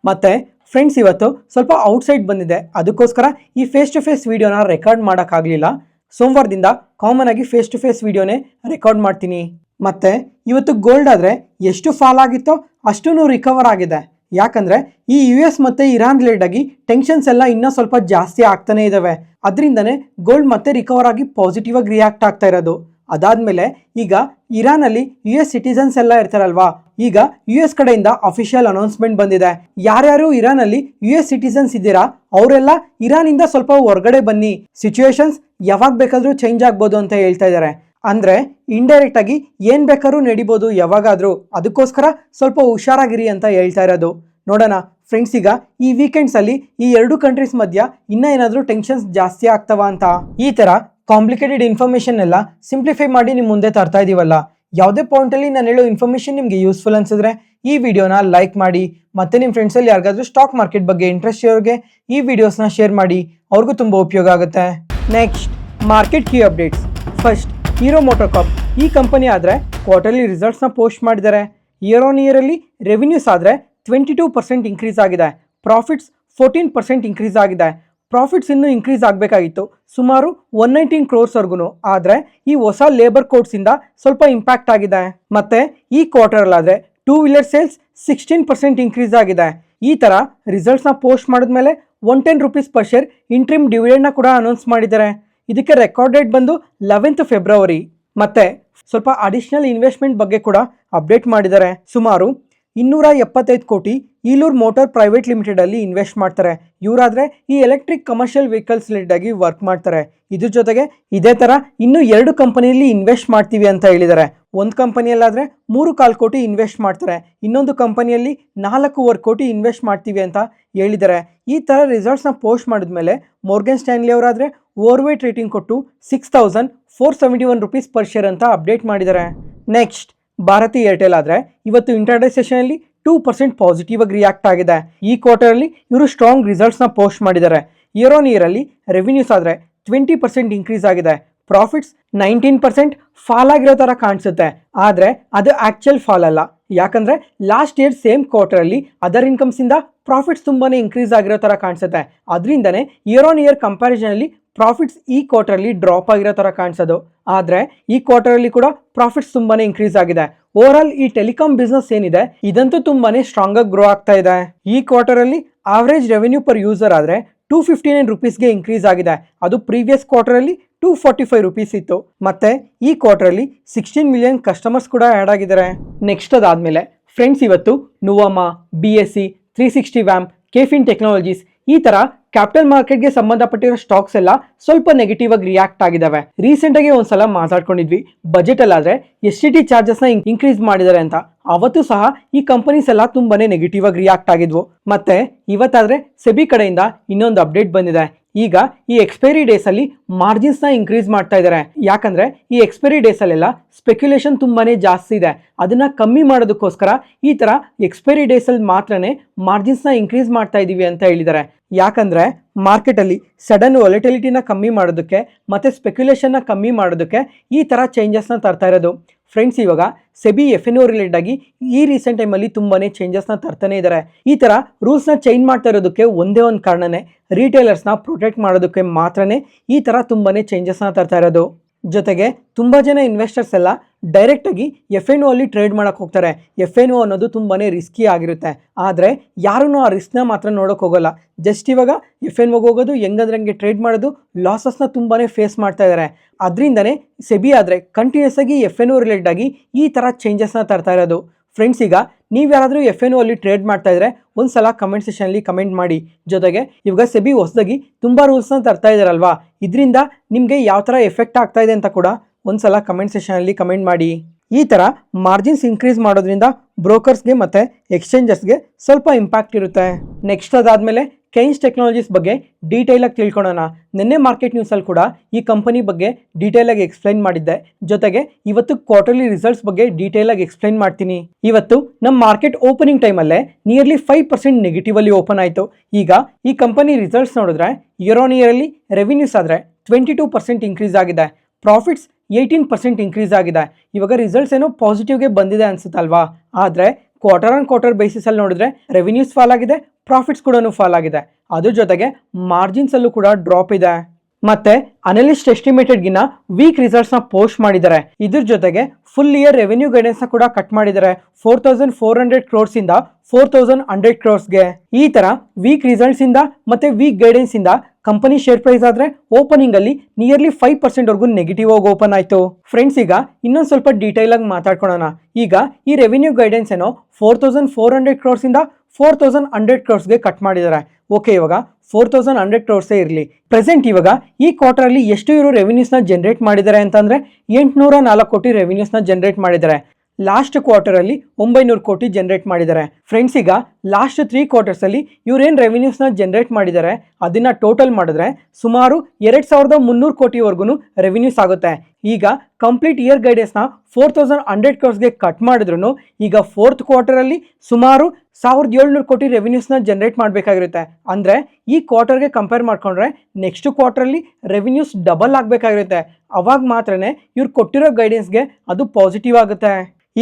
ಮತ್ತೆ ಫ್ರೆಂಡ್ಸ್, ಇವತ್ತು ಸ್ವಲ್ಪ ಔಟ್ಸೈಡ್ ಬಂದಿದೆ, ಅದಕ್ಕೋಸ್ಕರ ಈ ಫೇಸ್ ಟು ಫೇಸ್ ವಿಡಿಯೋನ ರೆಕಾರ್ಡ್ ಮಾಡೋಕ್ಕಾಗಲಿಲ್ಲ. ಸೋಮವಾರದಿಂದ ಕಾಮನ್ ಆಗಿ ಫೇಸ್ ಟು ಫೇಸ್ ವಿಡಿಯೋನೇ ರೆಕಾರ್ಡ್ ಮಾಡ್ತೀನಿ. ಮತ್ತೆ ಇವತ್ತು ಗೋಲ್ಡ್ ಆದ್ರೆ ಎಷ್ಟು ಫಾಲ್ ಆಗಿತ್ತೋ ಅಷ್ಟೂ ರಿಕವರ್ ಆಗಿದೆ. ಯಾಕಂದ್ರೆ ಈ US ಮತ್ತೆ ಇರಾನ್ ರಿಲೇಟೆಡ್ ಆಗಿ ಟೆನ್ಷನ್ಸ್ ಎಲ್ಲ ಇನ್ನೂ ಸ್ವಲ್ಪ ಜಾಸ್ತಿ ಆಗ್ತಾನೆ ಇದಾವೆ. ಅದರಿಂದನೇ ಗೋಲ್ಡ್ ಮತ್ತೆ ರಿಕವರ್ ಆಗಿ ಪಾಸಿಟಿವ್ ಆಗಿ ರಿಯಾಕ್ಟ್ ಆಗ್ತಾ ಇರೋದು. ಅದಾದ್ಮೇಲೆ ಈಗ ಇರಾನ್ ಅಲ್ಲಿ US ಸಿಟಿಸನ್ಸ್ ಎಲ್ಲ ಇರ್ತಾರಲ್ವಾ, ಈಗ US ಕಡೆಯಿಂದ ಅಫಿಷಿಯಲ್ ಅನೌನ್ಸ್ಮೆಂಟ್ ಬಂದಿದೆ. ಯಾರ್ಯಾರು ಇರಾನ್ ಅಲ್ಲಿ US ಸಿಟಿಸನ್ಸ್ ಇದ್ದೀರಾ ಅವರೆಲ್ಲ ಇರಾನ್ ಇಂದ ಸ್ವಲ್ಪ ಹೊರಗಡೆ ಬನ್ನಿ, ಸಿಚುವೇಶನ್ಸ್ ಯಾವಾಗ ಬೇಕಾದ್ರೂ ಚೇಂಜ್ ಆಗ್ಬೋದು ಅಂತ ಹೇಳ್ತಾ ಇದ್ದಾರೆ. ಅಂದ್ರೆ ಇಂಡೈರೆಕ್ಟ್ ಆಗಿ ಏನ್ ಬೇಕಾದ್ರೂ ನಡಿಬೋದು ಯಾವಾಗಾದ್ರೂ, ಅದಕ್ಕೋಸ್ಕರ ಸ್ವಲ್ಪ ಹುಷಾರಾಗಿರಿ ಅಂತ ಹೇಳ್ತಾ ಇರೋದು. ನೋಡೋಣ ಫ್ರೆಂಡ್ಸ್, ಈಗ ಈ ವೀಕೆಂಡ್ಸ್ ಅಲ್ಲಿ ಈ 2 ಕಂಟ್ರೀಸ್ ಮಧ್ಯ ಇನ್ನ ಏನಾದ್ರೂ ಟೆನ್ಷನ್ಸ್ ಜಾಸ್ತಿ ಆಗ್ತವ ಅಂತ. ಈ ತರ ಕಾಂಪ್ಲಿಕೇಟೆಡ್ ಇನ್ಫಾರ್ಮೇಶನ್ ಎಲ್ಲ ಸಿಂಪ್ಲಿಫೈ ಮಾಡಿ ನಿಮ್ ಮುಂದೆ ತರ್ತಾ ಇದೀವಲ್ಲ. ಯಾವುದೇ ಪಾಯಿಂಟ್ ಅಲ್ಲಿ ನಾನು ಹೇಳೋ ಇನ್ಫಾರ್ಮೇಶನ್ ನಿಮ್ಗೆ ಯೂಸ್ಫುಲ್ ಅನ್ಸಿದ್ರೆ ಈ ವಿಡಿಯೋನ ಲೈಕ್ ಮಾಡಿ. ಮತ್ತೆ ನಿಮ್ಮ ಫ್ರೆಂಡ್ಸ್ ಅಲ್ಲಿ ಯಾರಿಗಾದ್ರೂ ಸ್ಟಾಕ್ ಮಾರ್ಕೆಟ್ ಬಗ್ಗೆ ಇಂಟ್ರೆಸ್ಟ್ ಇರೋರಿಗೆ ಈ ವಿಡಿಯೋಸ್ನ ಶೇರ್ ಮಾಡಿ, ಅವ್ರಿಗೂ ತುಂಬಾ ಉಪಯೋಗ ಆಗುತ್ತೆ. Next market key updates. First, Hero MotoCorp ಈ ಕಂಪನಿ ಆದರೆ ಕ್ವಾರ್ಟರ್ಲಿ ರಿಸಲ್ಟ್ಸ್ನ ಪೋಸ್ಟ್ ಮಾಡಿದ್ದಾರೆ. ಇಯರ್ ಆನ್ ಇಯರ್ ಅಲ್ಲಿ ರೆವಿನ್ಯೂಸ್ ಆದರೆ 22% ಇನ್ಕ್ರೀಸ್ ಆಗಿದೆ, ಪ್ರಾಫಿಟ್ಸ್ 14% ಇನ್ಕ್ರೀಸ್ ಆಗಿದೆ. ಪ್ರಾಫಿಟ್ಸ್ ಇನ್ನೂ ಇನ್ಕ್ರೀಸ್ ಆಗಬೇಕಾಗಿತ್ತು, ಸುಮಾರು 119 crores ಆದರೆ ಈ ಹೊಸ ಲೇಬರ್ ಕೋಡ್ಸಿಂದ ಸ್ವಲ್ಪ ಇಂಪ್ಯಾಕ್ಟ್ ಆಗಿದೆ. ಮತ್ತೆ ಈ ಕ್ವಾರ್ಟರಲ್ಲಾದರೆ 2 ವೀಲರ್ ಸೇಲ್ಸ್ 16% ಇನ್ಕ್ರೀಸ್ ಆಗಿದೆ. ಈ ಥರ ರಿಸಲ್ಟ್ಸ್ನ ಪೋಸ್ಟ್ ಮಾಡಿದ್ಮೇಲೆ 110 rupees per share ಇಂಟ್ರಿಮ್ ಡಿವಿಡೆಂಡ್ನ ಕೂಡ ಅನೌನ್ಸ್ ಮಾಡಿದ್ದಾರೆ. ಇದಕ್ಕೆ ರೆಕಾರ್ಡ್ ಡೇಟ್ ಬಂದು 11th February. ಮತ್ತೆ ಸ್ವಲ್ಪ ಅಡಿಷನಲ್ ಇನ್ವೆಸ್ಟ್ಮೆಂಟ್ ಬಗ್ಗೆ ಕೂಡ ಅಪ್ಡೇಟ್ ಮಾಡಿದ್ದಾರೆ. ಸುಮಾರು 275 ಕೋಟಿ ಈಲೂರ್ ಮೋಟಾರ್ ಪ್ರೈವೇಟ್ ಲಿಮಿಟೆಡ್ ಅಲ್ಲಿ ಇನ್ವೆಸ್ಟ್ ಮಾಡ್ತಾರೆ. ಇವರಾದ್ರೆ ಈ ಎಲೆಕ್ಟ್ರಿಕ್ ಕಮರ್ಷಿಯಲ್ ವೆಹಿಕಲ್ಸ್ ರಿಲೇಟೆಡ್ ಆಗಿ ವರ್ಕ್ ಮಾಡ್ತಾರೆ. ಇದ್ರ ಜೊತೆಗೆ ಇದೇ ತರ ಇನ್ನೂ 2 ಕಂಪನಿಯಲ್ಲಿ ಇನ್ವೆಸ್ಟ್ ಮಾಡ್ತೀವಿ ಅಂತ ಹೇಳಿದ್ದಾರೆ. ಒಂದು ಕಂಪನಿಯಲ್ಲಾದ್ರೆ 3.25 ಕೋಟಿ ಇನ್ವೆಸ್ಟ್ ಮಾಡ್ತಾರೆ, ಇನ್ನೊಂದು ಕಂಪನಿಯಲ್ಲಿ 4.25 ಕೋಟಿ ಇನ್ವೆಸ್ಟ್ ಮಾಡ್ತೀವಿ ಅಂತ ಹೇಳಿದ್ದಾರೆ. ಈ ತರ ರಿಸಲ್ಟ್ಸ್ನ ಪೋಸ್ಟ್ ಮಾಡಿದ್ಮೇಲೆ ಮೋರ್ಗನ್ ಸ್ಟ್ಯಾನ್ಲಿ ಅವರಾದ್ರೆ ಓವರ್ವೇಟ್ ರೇಟಿಂಗ್ ಕೊಟ್ಟು 6,471 rupees per share ಅಂತ ಅಪ್ಡೇಟ್ ಮಾಡಿದ್ದಾರೆ. ನೆಕ್ಸ್ಟ್ ಭಾರತಿ ಏರ್ಟೆಲ್ ಆದರೆ ಇವತ್ತು ಇಂಟರ್ಡೇ ಸೆಷನ್ ಅಲ್ಲಿ 2% ಪಾಸಿಟಿವ್ ಆಗಿ ರಿಯಾಕ್ಟ್ ಆಗಿದೆ. ಈ ಕ್ವಾರ್ಟರ್ ಅಲ್ಲಿ ಇವರು ಸ್ಟ್ರಾಂಗ್ ರಿಸಲ್ಟ್ಸ್ನ ಪೋಸ್ಟ್ ಮಾಡಿದ್ದಾರೆ. ಇಯರ್ ಆನ್ ಇಯರ್ ಅಲ್ಲಿ ರೆವಿನ್ಯೂಸ್ ಆದರೆ 20% ಇನ್ಕ್ರೀಸ್ ಆಗಿದೆ, ಪ್ರಾಫಿಟ್ಸ್ 19% ಫಾಲ್ ಆಗಿರೋ ಥರ ಕಾಣಿಸುತ್ತೆ. ಆದರೆ ಅದು ಆಕ್ಚುಯಲ್ ಫಾಲ್ ಅಲ್ಲ, ಯಾಕಂದ್ರೆ ಲಾಸ್ಟ್ ಇಯರ್ ಸೇಮ್ ಕ್ವಾರ್ಟರ್ ಅಲ್ಲಿ ಅದರ್ ಇನ್ಕಮ್ಸ್ ಇಂದ ಪ್ರಾಫಿಟ್ಸ್ ತುಂಬಾನೇ ಇನ್ಕ್ರೀಸ್ ಆಗಿರೋ ಥರ ಕಾಣಿಸುತ್ತೆ. ಅದರಿಂದನೇ ಇಯರ್ ಆನ್ ಇಯರ್ ಕಂಪ್ಯಾರಿಸನ್ ಅಲ್ಲಿ ಪ್ರಾಫಿಟ್ಸ್ ಈ ಕ್ವಾರ್ಟರ್ ಅಲ್ಲಿ ಡ್ರಾಪ್ ಆಗಿರೋ ಥರ ಕಾಣಿಸೋದು. ಆದರೆ ಈ ಕ್ವಾರ್ಟರ್ ಅಲ್ಲಿ ಕೂಡ ಪ್ರಾಫಿಟ್ಸ್ ತುಂಬಾನೇ ಇನ್ಕ್ರೀಸ್ ಆಗಿದೆ. ಓವರ್ ಆಲ್ ಈ ಟೆಲಿಕಾಂ ಬಿಸ್ನೆಸ್ ಏನಿದೆ ಇದಂತೂ ತುಂಬಾನೇ ಸ್ಟ್ರಾಂಗ್ ಆಗಿ ಗ್ರೋ ಆಗ್ತಾ ಇದೆ. ಈ ಕ್ವಾರ್ಟರ್ ಅಲ್ಲಿ ಆವರೇಜ್ ರೆವೆನ್ಯೂ ಪರ್ ಯೂಸರ್ ಆದ್ರೆ 259 rupeesಗೆ ಇನ್ಕ್ರೀಸ್ ಆಗಿದೆ. ಅದು ಪ್ರೀವಿಯಸ್ ಕ್ವಾರ್ಟರ್ ಅಲ್ಲಿ 245 rupees ಇತ್ತು. ಮತ್ತೆ ಈ ಕ್ವಾರ್ಟರ್ ಅಲ್ಲಿ 16 million ಕಸ್ಟಮರ್ಸ್ ಕೂಡ ಆ್ಯಡ್ ಆಗಿದ್ದಾರೆ. ನೆಕ್ಸ್ಟ್ ಅದಾದ್ಮೇಲೆ ಫ್ರೆಂಡ್ಸ್, ಇವತ್ತು ನುವಾಮಾ, BSE, 360 WAM, ಕೆಫಿನ್ ಟೆಕ್ನಾಲಜೀಸ್ ಈ ತರ ಕ್ಯಾಪಿಟಲ್ ಮಾರ್ಕೆಟ್ಗೆ ಸಂಬಂಧಪಟ್ಟಿರೋ ಸ್ಟಾಕ್ಸ್ ಎಲ್ಲ ಸ್ವಲ್ಪ ನೆಗೆಟಿವ್ ಆಗಿ ರಿಯಾಕ್ಟ್ ಆಗಿದಾವೆ. ರೀಸೆಂಟ್ ಆಗಿ ಒಂದ್ಸಲ ಮಾತಾಡ್ಕೊಂಡಿದ್ವಿ, ಬಜೆಟ್ ಅಲ್ಲಾದ್ರೆ STT ಚಾರ್ಜಸ್ ನ ಇನ್ಕ್ರೀಸ್ ಮಾಡಿದ್ದಾರೆ ಅಂತ. ಅವತ್ತು ಸಹ ಈ ಕಂಪನೀಸ್ ಎಲ್ಲ ತುಂಬಾನೇ ನೆಗೆಟಿವ್ ಆಗಿ ರಿಯಾಕ್ಟ್ ಆಗಿದ್ವು. ಮತ್ತೆ ಇವತ್ತಾದ್ರೆ ಸೆಬಿ ಕಡೆಯಿಂದ ಇನ್ನೊಂದು ಅಪ್ಡೇಟ್ ಬಂದಿದೆ. ಈಗ ಈ ಎಕ್ಸ್ಪೈರಿ ಡೇಸ್ ಅಲ್ಲಿ ಮಾರ್ಜಿನ್ಸ್ ನ ಇನ್ಕ್ರೀಸ್ ಮಾಡ್ತಾ ಇದ್ದಾರೆ. ಯಾಕಂದ್ರೆ ಈ ಎಕ್ಸ್ಪೈರಿ ಡೇಸ್ ಅಲ್ಲೆಲ್ಲ ಸ್ಪೆಕ್ಯುಲೇಷನ್ ತುಂಬಾನೇ ಜಾಸ್ತಿ ಇದೆ. ಅದನ್ನ ಕಮ್ಮಿ ಮಾಡೋದಕ್ಕೋಸ್ಕರ ಈ ತರ ಎಕ್ಸ್ಪೈರಿ ಡೇಸ್ ಅಲ್ಲಿ ಮಾತ್ರನೇ ಮಾರ್ಜಿನ್ಸ್ ನ ಇನ್ಕ್ರೀಸ್ ಮಾಡ್ತಾ ಇದೀವಿ ಅಂತ ಹೇಳಿದ್ದಾರೆ. ಯಾಕಂದ್ರೆ ಮಾರ್ಕೆಟ್ ಅಲ್ಲಿ ಸಡನ್ ವಾಲಟಿಲಿಟಿನ ಕಮ್ಮಿ ಮಾಡೋದಕ್ಕೆ ಮತ್ತೆ ಸ್ಪೆಕ್ಯುಲೇಷನ್ ನ ಕಮ್ಮಿ ಮಾಡೋದಕ್ಕೆ ಈ ತರ ಚೇಂಜಸ್ ನ ತರ್ತಾ ಇರೋದು. ಫ್ರೆಂಡ್ಸ್, ಇವಾಗ ಸೆಬಿ FNO ರಿಲೇಟೆಡ್ ಆಗಿ ಈ ರೀಸೆಂಟ್ ಟೈಮಲ್ಲಿ ತುಂಬಾನೇ ಚೇಂಜಸ್ನ ತರ್ತಾನೆ ಇದ್ದಾರೆ. ಈ ಥರ ರೂಲ್ಸ್ನ ಚೇಂಜ್ ಮಾಡ್ತಾ ಇರೋದಕ್ಕೆ ಒಂದೇ ಒಂದು ಕಾರಣನೇ, ರಿಟೇಲರ್ಸ್ನ ಪ್ರೊಟೆಕ್ಟ್ ಮಾಡೋದಕ್ಕೆ ಮಾತ್ರನೇ ಈ ಥರ ತುಂಬಾನೇ ಚೇಂಜಸ್ನ ತರ್ತಾ ಇರೋದು. ಜೊತೆಗೆ ತುಂಬ ಜನ ಇನ್ವೆಸ್ಟರ್ಸ್ ಎಲ್ಲ ಡೈರೆಕ್ಟಾಗಿ ಎಫ್ ಎನ್ ಒ ಅಲ್ಲಿ ಟ್ರೇಡ್ ಮಾಡೋಕ್ಕೆ ಹೋಗ್ತಾರೆ. ಎಫ್ ಎನ್ ಒ ಅನ್ನೋದು ತುಂಬಾ ರಿಸ್ಕಿ ಆಗಿರುತ್ತೆ. ಆದರೆ ಯಾರೂ ಆ ರಿಸ್ಕ್ನ ಮಾತ್ರ ನೋಡೋಕೆ ಹೋಗೋಲ್ಲ. ಜಸ್ಟ್ ಇವಾಗ ಎಫ್ ಎನ್ ಒಗೆ ಹೋಗೋದು, ಹೆಂಗಂದ್ರೆ ಹಂಗೆ ಟ್ರೇಡ್ ಮಾಡೋದು, ಲಾಸಸ್ನ ತುಂಬಾ ಫೇಸ್ ಮಾಡ್ತಾ ಇದ್ದಾರೆ. ಅದರಿಂದನೇ ಸೆಬಿ ಆದರೆ ಕಂಟಿನ್ಯೂಸ್ ಆಗಿ ಎಫ್ ಎನ್ ಒ ರಿಲೇಟೆಡ್ ಆಗಿ ಈ ಥರ ಚೇಂಜಸ್ನ ತರ್ತಾ ಇರೋದು. ಫ್ರೆಂಡ್ಸ್, ಈಗ ನೀವು ಯಾರಾದರೂ ಎಫ್ ಎನ್ ಒ ಅಲ್ಲಿ ಟ್ರೇಡ್ ಮಾಡ್ತಾ ಇದ್ರೆ ಒಂದ್ಸಲ ಕಮೆಂಟ್ ಸೆಷನಲ್ಲಿ ಕಮೆಂಟ್ ಮಾಡಿ. ಜೊತೆಗೆ ಇವಾಗ ಸೆಬಿ ಹೊಸದಾಗಿ ತುಂಬ ರೂಲ್ಸ್ನ ತರ್ತಾ ಇದ್ದಾರಲ್ವಾ, ಇದರಿಂದ ನಿಮಗೆ ಯಾವ ಥರ ಎಫೆಕ್ಟ್ ಆಗ್ತಾ ಇದೆ ಅಂತ ಕೂಡ ಒಂದ್ಸಲ ಕಮೆಂಟ್ ಸೆಷನಲ್ಲಿ ಕಮೆಂಟ್ ಮಾಡಿ. ಈ ಥರ ಮಾರ್ಜಿನ್ಸ್ ಇನ್ಕ್ರೀಸ್ ಮಾಡೋದ್ರಿಂದ ಬ್ರೋಕರ್ಸ್ಗೆ ಮತ್ತು ಎಕ್ಸ್ಚೇಂಜಸ್ಗೆ ಸ್ವಲ್ಪ ಇಂಪ್ಯಾಕ್ಟ್ ಇರುತ್ತೆ. ನೆಕ್ಸ್ಟ್ ಅದಾದಮೇಲೆ ಕೈನ್ಸ್ ಟೆಕ್ನಾಲಜೀಸ್ ಬಗ್ಗೆ ಡೀಟೇಲಾಗಿ ತಿಳ್ಕೊಳ್ಳೋಣ. ನಿನ್ನೆ ಮಾರ್ಕೆಟ್ ನ್ಯೂಸಲ್ಲಿ ಕೂಡ ಈ ಕಂಪನಿ ಬಗ್ಗೆ ಡೀಟೇಲಾಗಿ ಎಕ್ಸ್ಪ್ಲೈನ್ ಮಾಡಿದ್ದೆ. ಜೊತೆಗೆ ಇವತ್ತು ಕ್ವಾರ್ಟರ್ಲಿ ರಿಸಲ್ಟ್ಸ್ ಬಗ್ಗೆ ಡೀಟೇಲಾಗಿ ಎಕ್ಸ್ಪ್ಲೈನ್ ಮಾಡ್ತೀನಿ. ಇವತ್ತು ನಮ್ಮ ಮಾರ್ಕೆಟ್ ಓಪನಿಂಗ್ ಟೈಮಲ್ಲೇ ನಿಯರ್ಲಿ 5% ನೆಗೆಟಿವಲ್ಲಿ ಓಪನ್ ಆಯಿತು. ಈಗ ಈ ಕಂಪನಿ ರಿಸಲ್ಟ್ಸ್ ನೋಡಿದ್ರೆ ಇಯರ್ ಆನ್ ಇಯರಲ್ಲಿ ರೆವಿನ್ಯೂಸ್ ಆದರೆ 22% ಇನ್ಕ್ರೀಸ್ ಆಗಿದೆ, ಪ್ರಾಫಿಟ್ಸ್ 18% ಇನ್ಕ್ರೀಸ್ ಆಗಿದೆ. ಇವಾಗ ರಿಸಲ್ಟ್ಸ್ ಏನೋ ಪಾಸಿಟಿವ್ಗೆ ಬಂದಿದೆ ಅನ್ಸುತ್ತಲ್ವಾ, ಆದರೆ ಕ್ವಾರ್ಟರ್ ಆನ್ ಕ್ವಾರ್ಟರ್ ಬೇಸಿಸಲ್ಲಿ ನೋಡಿದ್ರೆ ರೆವಿನ್ಯೂಸ್ ಫಾಲ್ ಆಗಿದೆ, ಪ್ರಾಫಿಟ್ಸ್ ಕೂಡ ಫಾಲ್ ಆಗಿದೆ. ಅದ್ರ ಜೊತೆಗೆ ಮಾರ್ಜಿನ್ಸಲ್ಲೂ ಕೂಡ ಡ್ರಾಪ್ ಇದೆ. ಮತ್ತೆ ಅನಲಿಸ್ಟ್ ಎಸ್ಟಿಮೇಟೆಡ್ಗಿನ್ನ ವೀಕ್ ರಿಸಲ್ಟ್ಸ್ನ ಪೋಸ್ಟ್ ಮಾಡಿದ್ದಾರೆ. ಇದ್ರ ಜೊತೆಗೆ ಫುಲ್ ಇಯರ್ ರೆವೆನ್ಯೂ ಗೈಡೆನ್ಸ್ನ ಕೂಡ ಕಟ್ ಮಾಡಿದ್ದಾರೆ. 4400 crores-ಇಂದ 4100 crores-ಗೆ. ಈ ಥರ ವೀಕ್ ರಿಸಲ್ಟ್ಸಿಂದ ಮತ್ತು ವೀಕ್ ಗೈಡೆನ್ಸಿಂದ ಕಂಪನಿ ಶೇರ್ ಪ್ರೈಸ್ ಆದರೆ ಓಪನಿಂಗಲ್ಲಿ ನಿಯರ್ಲಿ 5%ವರೆಗೂ ನೆಗೆಟಿವ್ ಆಗಿ ಓಪನ್ ಆಯಿತು. ಫ್ರೆಂಡ್ಸ್, ಈಗ ಇನ್ನೊಂದು ಸ್ವಲ್ಪ ಡೀಟೇಲಾಗಿ ಮಾತಾಡ್ಕೊಳ್ಳೋಣ. ಈಗ ಈ ರೆವೆನ್ಯೂ ಗೈಡೆನ್ಸ್ ಏನೋ 4400 crores-ಇಂದ 4100 crores-ಗೆ ಕಟ್ ಮಾಡಿದ್ದಾರೆ. ಓಕೆ, ಇವಾಗ 4100 crores ಇರಲಿ. ಪ್ರೆಸೆಂಟ್ ಇವಾಗ ಈ ಕ್ವಾರ್ಟರಲ್ಲಿ ಎಷ್ಟು ಇವರು ರೆವಿನ್ಯೂಸ್ನ ಜನರೇಟ್ ಮಾಡಿದ್ದಾರೆ ಅಂತಂದರೆ 804 ಕೋಟಿ ರೆವಿನ್ಯೂಸ್ನ ಜನರೇಟ್ ಮಾಡಿದ್ದಾರೆ. ಲಾಸ್ಟ್ ಕ್ವಾರ್ಟರಲ್ಲಿ 900 ಕೋಟಿ ಜನರೇಟ್ ಮಾಡಿದ್ದಾರೆ. ಫ್ರೆಂಡ್ಸ್, ಈಗ ಲಾಸ್ಟ್ 3 ಕ್ವಾರ್ಟರ್ಸಲ್ಲಿ ಇವ್ರೇನು ರೆವಿನ್ಯೂಸ್ನ ಜನರೇಟ್ ಮಾಡಿದ್ದಾರೆ ಅದನ್ನು ಟೋಟಲ್ ಮಾಡಿದ್ರೆ ಸುಮಾರು 2300 ಕೋಟಿವರೆಗೂ ರೆವಿನ್ಯೂಸ್ ಆಗುತ್ತೆ. ಈಗ ಕಂಪ್ಲೀಟ್ ಇಯರ್ ಗೈಡೆನ್ಸ್ನ 4100 crores-ಗೆ ಕಟ್ ಮಾಡಿದ್ರು ಈಗ ಫೋರ್ತ್ ಕ್ವಾರ್ಟರಲ್ಲಿ ಸುಮಾರು 1700 ಕೋಟಿ ರೆವಿನ್ಯೂಸ್ನ ಜನರೇಟ್ ಮಾಡಬೇಕಾಗಿರುತ್ತೆ. ಅಂದರೆ ಈ ಕ್ವಾರ್ಟರ್ಗೆ ಕಂಪೇರ್ ಮಾಡಿಕೊಂಡ್ರೆ ನೆಕ್ಸ್ಟ್ ಕ್ವಾರ್ಟರಲ್ಲಿ ರೆವಿನ್ಯೂಸ್ ಡಬಲ್ ಆಗಬೇಕಾಗಿರುತ್ತೆ. ಅವಾಗ ಮಾತ್ರನೇ ಇವ್ರು ಕೊಟ್ಟಿರೋ ಗೈಡೆನ್ಸ್ಗೆ ಅದು ಪಾಸಿಟಿವ್ ಆಗುತ್ತೆ.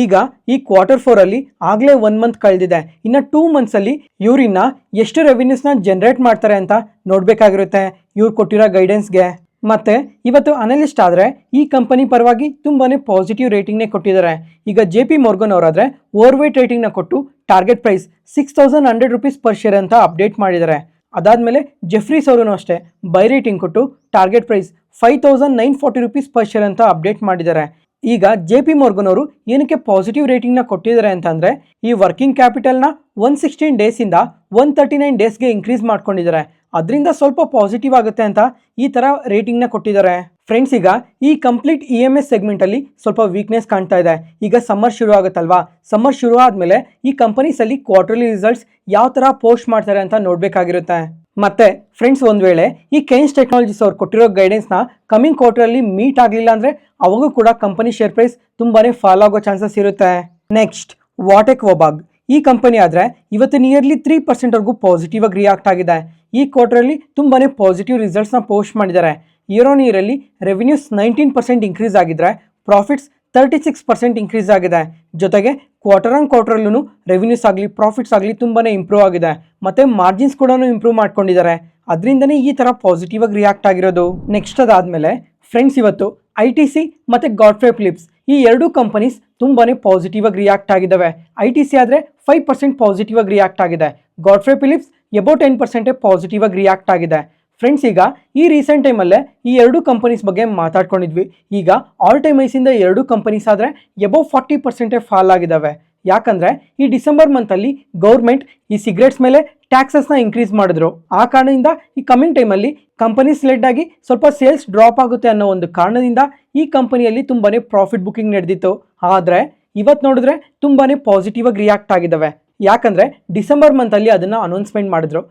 ಈಗ ಈ Q4 ಆಗಲೇ 1 ಮಂತ್ ಕಳೆದಿದೆ. ಇನ್ನು 2 ಮಂತ್ಸಲ್ಲಿ ಇವ್ರಿನ್ನ ಎಷ್ಟು ರೆವಿನ್ಯೂಸ್ನ ಜನರೇಟ್ ಮಾಡ್ತಾರೆ ಅಂತ ನೋಡಬೇಕಾಗಿರುತ್ತೆ ಇವ್ರು ಕೊಟ್ಟಿರೋ ಗೈಡೆನ್ಸ್ಗೆ. ಮತ್ತು ಇವತ್ತು ಅನಲಿಸ್ಟ್ ಆದರೆ ಈ ಕಂಪನಿ ಪರವಾಗಿ ತುಂಬಾ ಪಾಸಿಟಿವ್ ರೇಟಿಂಗ್ನೇ ಕೊಟ್ಟಿದ್ದಾರೆ. ಈಗ JP Morgan ಅವರಾದರೆ ಓವರ್ ವೇಟ್ ರೇಟಿಂಗ್ನ ಕೊಟ್ಟು target price 6100 rupees per share ಅಂತ ಅಪ್ಡೇಟ್ ಮಾಡಿದ್ದಾರೆ. ಅದಾದಮೇಲೆ ಜೆಫ್ರೀಸ್ ಅವರು ಅಷ್ಟೇ ಬೈ ರೇಟಿಂಗ್ ಕೊಟ್ಟು target price 5940 rupees per share ಅಂತ ಅಪ್ಡೇಟ್ ಮಾಡಿದ್ದಾರೆ. ಈಗ JP Morgan ಅವರು ಏನಕ್ಕೆ ಪಾಸಿಟಿವ್ ರೇಟಿಂಗ್ನ ಕೊಟ್ಟಿದ್ದಾರೆ ಅಂತಂದರೆ ಈ ವರ್ಕಿಂಗ್ ಕ್ಯಾಪಿಟಲ್ನ 116 ಡೇಸಿಂದ 139 ಡೇಸ್ಗೆ ಇನ್ಕ್ರೀಸ್ ಮಾಡ್ಕೊಂಡಿದ್ದಾರೆ. ಅದರಿಂದ ಸ್ವಲ್ಪ ಪಾಸಿಟಿವ್ ಆಗುತ್ತೆ ಅಂತ ಈ ಥರ ರೇಟಿಂಗ್ನ ಕೊಟ್ಟಿದ್ದಾರೆ. ಫ್ರೆಂಡ್ಸ್, ಈಗ ಈ ಕಂಪ್ಲೀಟ್ EMS ಸೆಗ್ಮೆಂಟಲ್ಲಿ ಸ್ವಲ್ಪ ವೀಕ್ನೆಸ್ ಕಾಣ್ತಾ ಇದೆ. ಈಗ ಸಮ್ಮರ್ ಶುರು ಆಗುತ್ತಲ್ವಾ, ಸಮ್ಮರ್ ಶುರು ಆದಮೇಲೆ ಈ ಕಂಪನೀಸಲ್ಲಿ ಕ್ವಾರ್ಟರ್ಲಿ ರಿಸಲ್ಟ್ಸ್ ಯಾವ ಥರ ಪೋಸ್ಟ್ ಮಾಡ್ತಾರೆ ಅಂತ ನೋಡಬೇಕಾಗಿರುತ್ತೆ. ಮತ್ತೆ ಫ್ರೆಂಡ್ಸ್, ಒಂದು ವೇಳೆ ಈ ಕೈನ್ಸ್ ಟೆಕ್ನಾಲಜೀಸ್ ಅವ್ರು ಕೊಟ್ಟಿರೋ ಗೈಡೆನ್ಸ್ನ ಕಮಿಂಗ್ ಕ್ವಾರ್ಟರಲ್ಲಿ ಮೀಟ್ ಆಗಲಿಲ್ಲ ಅಂದರೆ ಅವಾಗೂ ಕೂಡ ಕಂಪನಿ ಶೇರ್ ಪ್ರೈಸ್ ತುಂಬಾ ಫಾಲ್ ಆಗೋ ಚಾನ್ಸಸ್ ಇರುತ್ತೆ. ನೆಕ್ಸ್ಟ್ ವಾಟೆಕ್ ವೊಬಾಗ್ ಈ ಕಂಪನಿ ಆದರೆ ಇವತ್ತು ನಿಯರ್ಲಿ 3%ವರೆಗೂ ಪಾಸಿಟಿವ್ ಆಗಿ ರಿಯಾಕ್ಟ್ ಆಗಿದೆ. ಈ ಕ್ವಾರ್ಟರಲ್ಲಿ ತುಂಬಾ ಪಾಸಿಟಿವ್ ರಿಸಲ್ಟ್ಸ್ನ ಪೋಸ್ಟ್ ಮಾಡಿದ್ದಾರೆ. ಇಯರ್ ಆನ್ ಇಯರಲ್ಲಿ ರೆವಿನ್ಯೂಸ್ 19% ಇನ್ಕ್ರೀಸ್ ಆಗಿದ್ರೆ ಪ್ರಾಫಿಟ್ಸ್ 36% ಇನ್ಕ್ರೀಸ್ ಆಗಿದೆ. ಜೊತೆಗೆ ಕ್ವಾರ್ಟರ್ ಆನ್ ಕ್ವಾರ್ಟರಲ್ಲೂ ರೆವಿನ್ಯೂಸ್ ಆಗಲಿ ಪ್ರಾಫಿಟ್ಸ್ ಆಗಲಿ ತುಂಬಾ ಇಂಪ್ರೂವ್ ಆಗಿದೆ. ಮತ್ತು ಮಾರ್ಜಿನ್ಸ್ ಕೂಡ ಇಂಪ್ರೂವ್ ಮಾಡ್ಕೊಂಡಿದ್ದಾರೆ. ಅದರಿಂದನೇ ಈ ಥರ ಪಾಸಿಟಿವ್ ಆಗಿ ರಿಯಾಕ್ಟ್ ಆಗಿರೋದು. ನೆಕ್ಸ್ಟ್ ಅದಾದಮೇಲೆ ಫ್ರೆಂಡ್ಸ್, ಇವತ್ತು ITC ಮತ್ತು ಗಾಡ್ಫ್ರೇ ಫಿಲಿಪ್ಸ್ ಈ ಎರಡೂ ಕಂಪನೀಸ್ ತುಂಬಾ ಪಾಸಿಟಿವ್ ಆಗಿ ರಿಯಾಕ್ಟ್ ಆಗಿದ್ದಾವೆ. ITC ಆದರೆ 5% ಪಾಸಿಟಿವ್ ಆಗಿ ರಿಯಾಕ್ಟ್ ಆಗಿದೆ. ಗಾಡ್ಫ್ರೇ ಫಿಲಿಪ್ಸ್ ಎಬೌಟ್ 10% ಪಾಸಿಟಿವ್ ಆಗಿ ರಿಯಾಕ್ಟ್ ಆಗಿದೆ. ಫ್ರೆಂಡ್ಸ್, ಈಗ ಈ ರೀಸೆಂಟ್ ಟೈಮಲ್ಲೇ ಈ ಎರಡೂ ಕಂಪನೀಸ್ ಬಗ್ಗೆ ಮಾತಾಡ್ಕೊಂಡಿದ್ವಿ. ಈಗ ಆಲ್ ಟೈಮ್ ಐಸಿಂದ ಎರಡೂ ಕಂಪನೀಸ್ ಆದರೆ ಎಬೌವ್ 40% ಫಾಲ್ ಆಗಿದ್ದಾವೆ. ಯಾಕಂದರೆ ಈ ಡಿಸೆಂಬರ್ ಮಂತಲ್ಲಿ ಗೌರ್ಮೆಂಟ್ ಈ ಸಿಗರೇಟ್ಸ್ ಮೇಲೆ ಟ್ಯಾಕ್ಸಸ್ನ ಇನ್ಕ್ರೀಸ್ ಮಾಡಿದ್ರು. ಆ ಕಾರಣದಿಂದ ಈ ಕಮಿಂಗ್ ಟೈಮಲ್ಲಿ ಕಂಪನೀಸ್ ಲೆಡ್ ಆಗಿ ಸ್ವಲ್ಪ ಸೇಲ್ಸ್ ಡ್ರಾಪ್ ಆಗುತ್ತೆ ಅನ್ನೋ ಒಂದು ಕಾರಣದಿಂದ ಈ ಕಂಪನಿಯಲ್ಲಿ ತುಂಬಾ ಪ್ರಾಫಿಟ್ ಬುಕ್ಕಿಂಗ್ ನಡೆದಿತ್ತು. ಆದರೆ ಇವತ್ತು ನೋಡಿದ್ರೆ ತುಂಬಾ ಪಾಸಿಟಿವ್ ಆಗಿ ರಿಯಾಕ್ಟ್ ಆಗಿದ್ದಾವೆ. ಯಾಕಂದರೆ ಡಿಸೆಂಬರ್ ಮಂತಲ್ಲಿ ಅದನ್ನು ಅನೌನ್ಸ್ಮೆಂಟ್ ಮಾಡಿದ್ರು.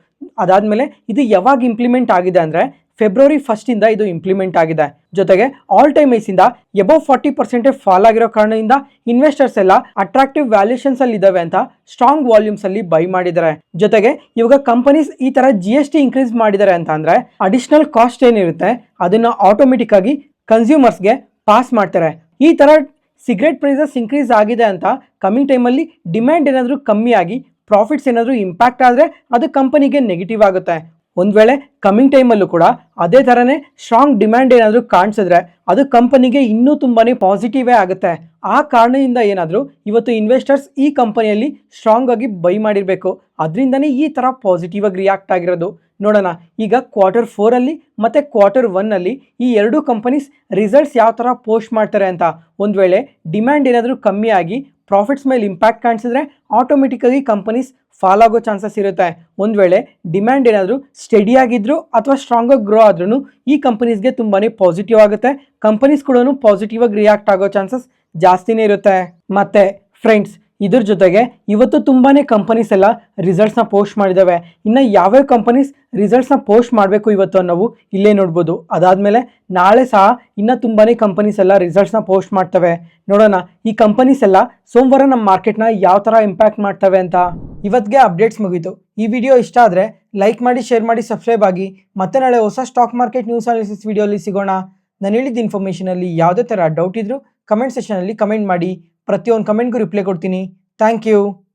ಅದಾದಮೇಲೆ ಇದು ಯಾವಾಗ ಇಂಪ್ಲಿಮೆಂಟ್ ಆಗಿದೆ ಅಂದರೆ ಫೆಬ್ರವರಿ 1 ಇದು ಇಂಪ್ಲಿಮೆಂಟ್ ಆಗಿದೆ. ಜೊತೆಗೆ ಆಲ್ ಟೈಮ್ ಐಸಿಂದ ಎಬೌವ್ 40% ಫಾಲ್ ಆಗಿರೋ ಕಾರಣದಿಂದ ಇನ್ವೆಸ್ಟರ್ಸ್ ಎಲ್ಲ ಅಟ್ರಾಕ್ಟಿವ್ ವ್ಯಾಲ್ಯೂಷನ್ಸ್ ಅಲ್ಲಿ ಇದಾವೆ ಅಂತ ಸ್ಟ್ರಾಂಗ್ ವಾಲ್ಯೂಮ್ಸ್ ಅಲ್ಲಿ ಬೈ ಮಾಡಿದ್ದಾರೆ. ಜೊತೆಗೆ ಇವಾಗ ಕಂಪನೀಸ್ ಈ ತರ GST ಇನ್ಕ್ರೀಸ್ ಮಾಡಿದ್ದಾರೆ ಅಂತ ಅಂದ್ರೆ ಅಡಿಷನಲ್ ಕಾಸ್ಟ್ ಏನಿರುತ್ತೆ ಅದನ್ನ ಆಟೋಮೆಟಿಕ್ ಆಗಿ ಕನ್ಸ್ಯೂಮರ್ಸ್ಗೆ ಪಾಸ್ ಮಾಡ್ತಾರೆ. ಈ ತರ ಸಿಗರೇಟ್ ಪ್ರೈಸಸ್ ಇನ್ಕ್ರೀಸ್ ಆಗಿದೆ ಅಂತ ಕಮಿಂಗ್ ಟೈಮಲ್ಲಿ ಡಿಮ್ಯಾಂಡ್ ಏನಾದರೂ ಕಮ್ಮಿ ಆಗಿ ಪ್ರಾಫಿಟ್ಸ್ ಏನಾದರೂ ಇಂಪ್ಯಾಕ್ಟ್ ಆದರೆ ಅದು ಕಂಪನಿಗೆ ನೆಗೆಟಿವ್ ಆಗುತ್ತೆ. ಒಂದು ವೇಳೆ ಕಮಿಂಗ್ ಟೈಮಲ್ಲೂ ಕೂಡ ಅದೇ ಥರನೇ ಸ್ಟ್ರಾಂಗ್ ಡಿಮ್ಯಾಂಡ್ ಏನಾದರೂ ಕಾಣಿಸಿದ್ರೆ ಅದು ಕಂಪನಿಗೆ ಇನ್ನೂ ತುಂಬಾ ಪಾಸಿಟಿವೇ ಆಗುತ್ತೆ. ಆ ಕಾರಣದಿಂದ ಏನಾದರೂ ಇವತ್ತು ಇನ್ವೆಸ್ಟರ್ಸ್ ಈ ಕಂಪನಿಯಲ್ಲಿ ಸ್ಟ್ರಾಂಗ್ ಆಗಿ ಬೈ ಮಾಡಿರಬೇಕು. ಅದರಿಂದನೇ ಈ ಥರ ಪಾಸಿಟಿವ್ ಆಗಿ ರಿಯಾಕ್ಟ್ ಆಗಿರೋದು. ನೋಡೋಣ ಈಗ Q4 ಅಲ್ಲಿ ಮತ್ತು Q1 ಅಲ್ಲಿ ಈ ಎರಡೂ ಕಂಪನೀಸ್ ರಿಸಲ್ಟ್ಸ್ ಯಾವ ಥರ ಪೋಸ್ಟ್ ಮಾಡ್ತಾರೆ ಅಂತ. ಒಂದು ವೇಳೆ ಡಿಮ್ಯಾಂಡ್ ಏನಾದರೂ ಕಮ್ಮಿ ಆಗಿ ಪ್ರಾಫಿಟ್ಸ್ ಮೇಲೆ ಇಂಪ್ಯಾಕ್ಟ್ ಕಾಣಿಸಿದ್ರೆ ಆಟೋಮೆಟಿಕ್ಕಾಗಿ ಕಂಪನೀಸ್ ಫಾಲ್ ಆಗೋ ಚಾನ್ಸಸ್ ಇರುತ್ತೆ. ಒಂದು ವೇಳೆ ಡಿಮ್ಯಾಂಡ್ ಏನಾದರೂ ಸ್ಟಡಿ ಆಗಿದ್ರು ಅಥವಾ ಸ್ಟ್ರಾಂಗಾಗಿ ಗ್ರೋ ಆದ್ರೂ ಈ ಕಂಪನೀಸ್ಗೆ ತುಂಬಾ ಪಾಸಿಟಿವ್ ಆಗುತ್ತೆ. ಕಂಪನೀಸ್ ಕೂಡ ಪಾಸಿಟಿವ್ ಆಗಿ ರಿಯಾಕ್ಟ್ ಆಗೋ ಚಾನ್ಸಸ್ ಜಾಸ್ತಿನೇ ಇರುತ್ತೆ. ಮತ್ತು ಫ್ರೆಂಡ್ಸ್, ಇದ್ರ ಜೊತೆಗೆ ಇವತ್ತು ತುಂಬಾ ಕಂಪನೀಸ್ ಎಲ್ಲ ರಿಸಲ್ಟ್ಸ್ನ ಪೋಸ್ಟ್ ಮಾಡಿದ್ದಾವೆ. ಇನ್ನು ಯಾವ್ಯಾವ ಕಂಪನೀಸ್ ರಿಸಲ್ಟ್ಸ್ನ ಪೋಸ್ಟ್ ಮಾಡಬೇಕು ಇವತ್ತು ನಾವು ಇಲ್ಲೇ ನೋಡ್ಬೋದು. ಅದಾದಮೇಲೆ ನಾಳೆ ಸಹ ಇನ್ನೂ ತುಂಬಾ ಕಂಪನೀಸ್ ಎಲ್ಲ ರಿಸಲ್ಟ್ಸ್ನ ಪೋಸ್ಟ್ ಮಾಡ್ತವೆ. ನೋಡೋಣ ಈ ಕಂಪನೀಸ್ ಎಲ್ಲ ಸೋಮವಾರ ನಮ್ಮ ಮಾರ್ಕೆಟ್ನ ಯಾವ ಥರ ಇಂಪ್ಯಾಕ್ಟ್ ಮಾಡ್ತವೆ ಅಂತ. ಇವತ್ತಿಗೆ ಅಪ್ಡೇಟ್ಸ್ ಮುಗೀತು. ಈ ವಿಡಿಯೋ ಇಷ್ಟ ಆದರೆ ಲೈಕ್ ಮಾಡಿ, ಶೇರ್ ಮಾಡಿ, ಸಬ್ಸ್ಕ್ರೈಬ್ ಆಗಿ. ಮತ್ತೆ ನಾಳೆ ಹೊಸ ಸ್ಟಾಕ್ ಮಾರ್ಕೆಟ್ ನ್ಯೂಸ್ ಅನಾಲಿಸಿಸ್ ವಿಡಿಯೋಲಿ ಸಿಗೋಣ. ನಾನು ಹೇಳಿದ ಇನ್ಫಾರ್ಮೇಷನಲ್ಲಿ ಯಾವುದೇ ಥರ ಡೌಟ್ ಇದ್ದರೂ ಕಮೆಂಟ್ ಸೆಷನಲ್ಲಿ ಕಮೆಂಟ್ ಮಾಡಿ. ಪ್ರತಿಯೊಂದು ಕಮೆಂಟ್ಗೂ ರಿಪ್ಲೈ ಕೊಡ್ತೀನಿ. Thank you.